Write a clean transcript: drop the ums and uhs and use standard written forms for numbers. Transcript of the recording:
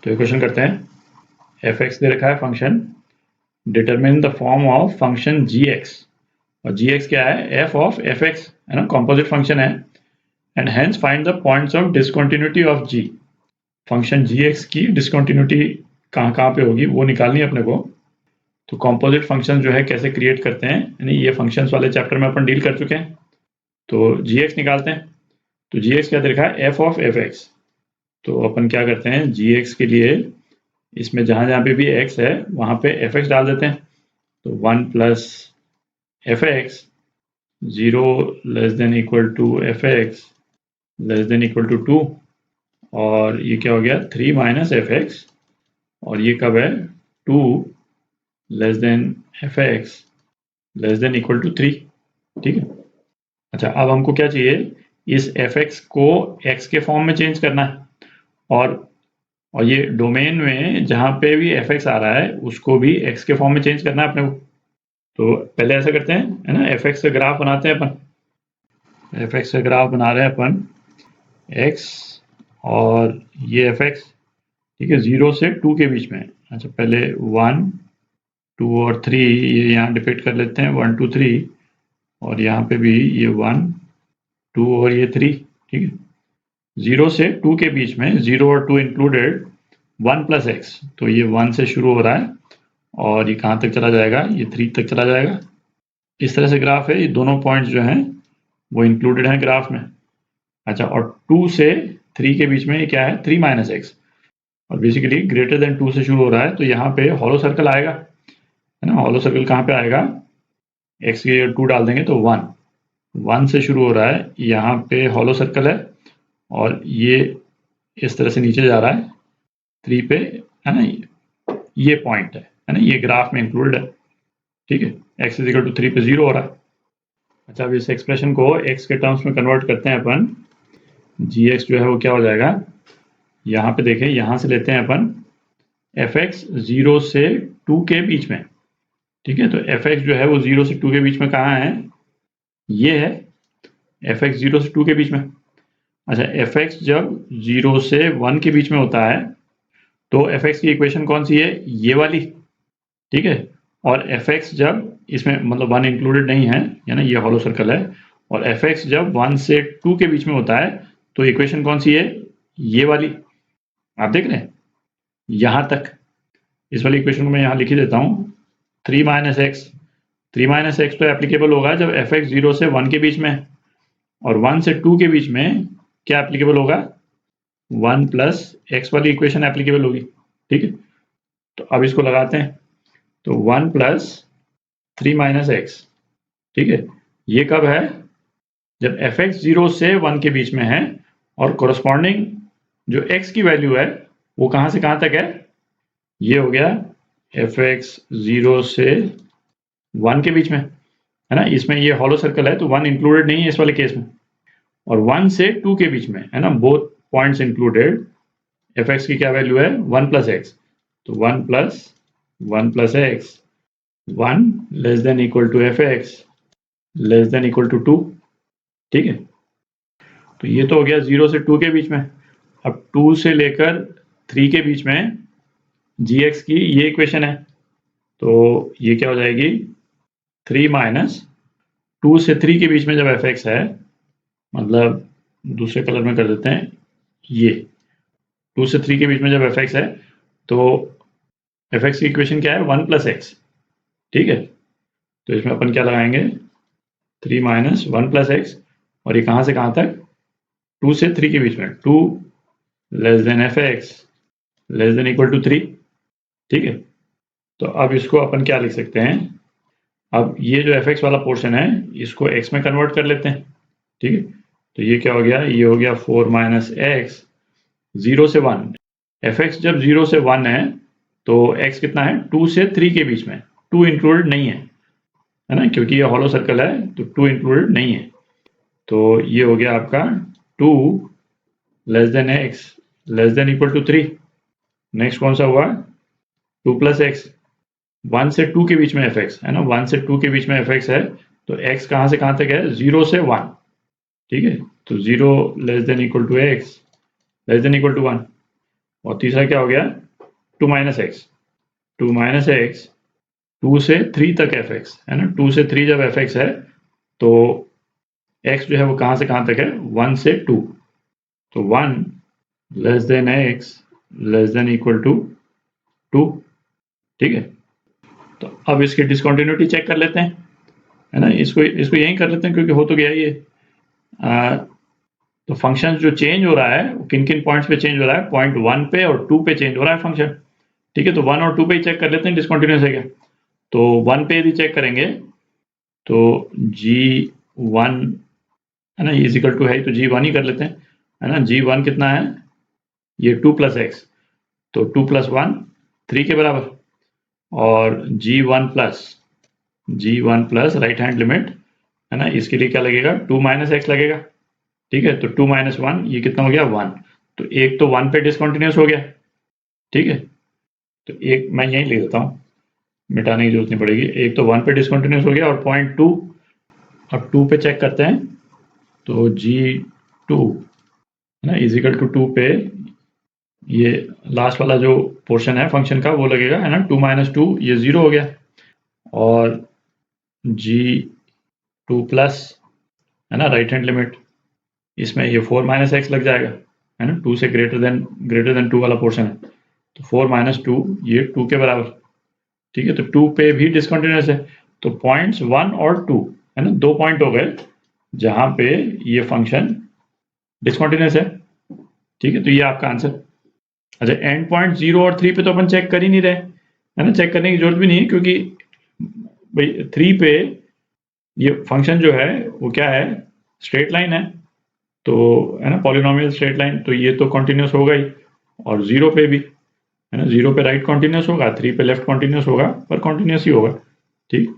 तो ये क्वेश्चन करते हैं। एफ एक्स दे रखा है function, determine the form of function g x, और जी एक्स क्या है, एफ ऑफ एफ एक्स है ना, कॉम्पोजिट फंक्शन है। And hence find the points of discontinuity of g. Function g x की डिसकंटिन्यूटी कहाँ कहाँ पे होगी वो निकालनी है अपने को। तो कॉम्पोजिट फंक्शन जो है कैसे क्रिएट करते हैं, यानी ये फंक्शंस वाले चैप्टर में अपन डील कर चुके हैं। तो जी एक्स निकालते हैं। तो जी एक्स क्या दे रखा है, एफ ऑफ एफ एक्स। तो अपन क्या करते हैं, जी एक्स के लिए इसमें जहाँ जहाँ पे भी x है वहाँ पे एफ एक्स डाल देते हैं। तो 1 plus f x, 0 less than equal to f x less than equal to 2, और ये क्या हो गया 3 माइनस एफ एक्स, और ये कब है 2 less than f x less than equal to 3। ठीक है। अच्छा, अब हमको क्या चाहिए, इस एफ एक्स को x के फॉर्म में चेंज करना है, और ये डोमेन में जहाँ पे भी एफ एक्स आ रहा है उसको भी x के फॉर्म में चेंज करना है अपने को। तो पहले ऐसा करते हैं, है ना, एफ एक्स का ग्राफ बनाते हैं अपन। एफ एक्स का ग्राफ बना रहे हैं अपन, x और ये एफ एक्स, ठीक है, 0 से 2 के बीच में। अच्छा, पहले 1 2 और 3 ये यहाँ डिपिक्ट कर लेते हैं, 1 2 3, और यहाँ पे भी ये 1 2 और ये 3। ठीक है, 0 से 2 के बीच में, 0 और 2 इंक्लूडेड, 1 प्लस एक्स। तो ये 1 से शुरू हो रहा है और ये कहाँ तक चला जाएगा, ये 3 तक चला जाएगा। इस तरह से ग्राफ है, ये दोनों पॉइंट्स जो हैं वो इंक्लूडेड हैं ग्राफ में। अच्छा, और 2 से 3 के बीच में ये क्या है, 3 माइनस एक्स, और बेसिकली ग्रेटर देन 2 से शुरू हो रहा है। तो यहाँ पे हॉलो सर्कल आएगा, है ना। हॉलो सर्कल कहाँ पे आएगा, एक्स की 2 डाल देंगे तो 1 से शुरू हो रहा है, यहाँ पे हॉलो सर्कल है, और ये इस तरह से नीचे जा रहा है 3 पे, है ना। ये पॉइंट है ना, ये ग्राफ में इंक्लूडेड है। ठीक है, x इज इक्वल टू 3 पे 0 हो रहा है। अच्छा, अब इस एक्सप्रेशन को x के टर्म्स में कन्वर्ट करते हैं अपन। जी एक्स जो है वो क्या हो जाएगा, यहाँ पे देखें, यहाँ से लेते हैं अपन एफ एक्स 0 से 2 के बीच में। ठीक है, तो एफ एक्स जो है वो 0 से 2 के बीच में कहाँ है, ये है एफ एक्स 0 से 2 के बीच में। अच्छा, एफ एक्स जब 0 से 1 के बीच में होता है तो एफ एक्स की इक्वेशन कौन सी है, ये वाली। ठीक है, और एफ एक्स जब इसमें मतलब 1 इंक्लूडेड नहीं है, यानी ये हॉलो सर्कल है, और एफ एक्स जब 1 से 2 के बीच में होता है तो इक्वेशन कौन सी है, ये वाली। आप देख रहे हैं यहाँ तक, इस वाली इक्वेशन को मैं यहाँ लिख ही देता हूँ, 3 माइनस एक्स। 3 माइनस एक्स तो एप्लीकेबल होगा जब एफ एक्स 0 से 1 के बीच में है, और 1 से 2 के बीच में क्या एप्लीकेबल होगा, 1 प्लस एक्स वाली इक्वेशन एप्लीकेबल होगी। ठीक है, तो अब इसको लगाते हैं, तो 1 प्लस 3 माइनस एक्स। ठीक है, ये कब है, जब एफ एक्स 0 से 1 के बीच में है, और कोरस्पॉन्डिंग जो x की वैल्यू है वो कहाँ से कहाँ तक है, ये हो गया एफ एक्स 0 से 1 के बीच में, है ना। इसमें ये हॉलो सर्कल है तो 1 इंक्लूडेड नहीं है इस वाले केस में, और 1 से 2 के बीच में, है ना, both points included. F x की क्या वैल्यू है, 1 प्लस एक्स। तो 1 plus x, 1 less than equal to f x less than equal to 2। ठीक है, तो ये तो हो गया 0 से 2 के बीच में। अब 2 से लेकर 3 के बीच में जी एक्स की ये इक्वेशन है, तो ये क्या हो जाएगी, 3 माइनस 2 से 3 के बीच में जब एफ एक्स है, मतलब दूसरे कलर में कर देते हैं, ये 2 से 3 के बीच में जब एफ एक्स है तो एफ एक्स की इक्वेशन क्या है, 1 प्लस एक्स। ठीक है, तो इसमें अपन क्या लगाएंगे, 3 माइनस 1 प्लस एक्स, और ये कहाँ से कहाँ तक, 2 से 3 के बीच में, 2 less than f x less than equal to 3। ठीक है, तो अब इसको अपन क्या लिख सकते हैं, अब ये जो एफ एक्स वाला पोर्शन है इसको x में कन्वर्ट कर लेते हैं। ठीक है, तो ये क्या हो गया, ये हो गया 4 माइनस एक्स 0 से 1। एफ एक्स जब 0 से 1 है तो x कितना है, 2 से 3 के बीच में, 2 इंक्लूडेड नहीं है, है ना, क्योंकि ये हॉलो सर्कल है तो 2 इंक्लूडेड नहीं है। तो ये हो गया आपका 2 less than x less than equal to 3। Next कौन सा हुआ, 2 प्लस एक्स, 1 से 2 के बीच में एफ एक्स, है ना, 1 से 2 के बीच में एफ एक्स है, तो x कहाँ से कहाँ तक है, 0 से 1। ठीक है, तो 0 less than equal to x less than equal to 1। और तीसरा क्या हो गया, 2 माइनस एक्स। 2 माइनस एक्स 2 से 3 तक एफ एक्स है ना। 2 से 3 जब एफ एक्स है तो x जो है वो कहाँ से कहाँ तक है, 1 से 2। तो 1 less than x less than equal to 2, ठीक है। तो अब इसकी डिसकंटिन्यूटी चेक कर लेते हैं, है ना। इसको यहीं कर लेते हैं क्योंकि हो तो गया ही है। तो फंक्शन जो चेंज हो रहा है वो किन किन पॉइंट्स पे चेंज हो रहा है, पॉइंट 1 पे और 2 पे चेंज हो रहा है फंक्शन, ठीक है। तो 1 और 2 पे ही चेक कर लेते हैं डिसकंटिन्यूस है क्या। तो 1 पे यदि चेक करेंगे तो g1 है ना, इज इक्वल टू है तो g1 ही कर लेते हैं, है ना। g1 कितना है, ये 2 प्लस एक्स, तो 2 प्लस 1 3 के बराबर। और g1 plus right hand limit है ना, इसके लिए क्या लगेगा, 2 माइनस एक्स लगेगा, ठीक है। तो 2 माइनस 1 ये कितना हो गया, 1। तो एक तो 1 पे डिसकंटिन्यूस हो गया, ठीक है। तो एक मैं यहीं लिख देता हूँ, मिटाने की जरूरत नहीं पड़ेगी। एक तो 1 पे डिसकंटिन्यूस हो गया और पॉइंट 2, अब 2 पे चेक करते हैं। तो g2 है ना इजिकल टू 2 पे ये लास्ट वाला जो पोर्शन है फंक्शन का वो लगेगा, है ना। 2 माइनस 2 ये 0 हो गया। और g2 प्लस है ना राइट हैंड लिमिट, इसमें ये 4 माइनस एक्स लग जाएगा, है ना। 2 से ग्रेटर देन 2 वाला पोर्शन है, तो 4 माइनस 2 ये 2 के बराबर, ठीक है। तो 2 पे भी डिसकंटिन्यूस है। तो पॉइंट्स 1 और 2 है ना, 2 पॉइंट हो गए जहां पे ये फंक्शन डिसकंटिन्यूस है, ठीक है। तो ये आपका आंसर। अच्छा, एंड पॉइंट 0 और 3 पे तो अपन चेक कर ही नहीं रहे, है ना। चेक करने की जरूरत भी नहीं है क्योंकि भाई 3 पे ये फंक्शन जो है वो क्या है, स्ट्रेट लाइन है, तो है ना पॉलिनोमियल स्ट्रेट लाइन, तो ये तो कंटिन्यूस होगा ही। और 0 पे भी है ना, 0 पे राइट कंटिन्यूस होगा, 3 पे लेफ्ट कंटिन्यूस होगा, पर कंटिन्यूस ही होगा, ठीक।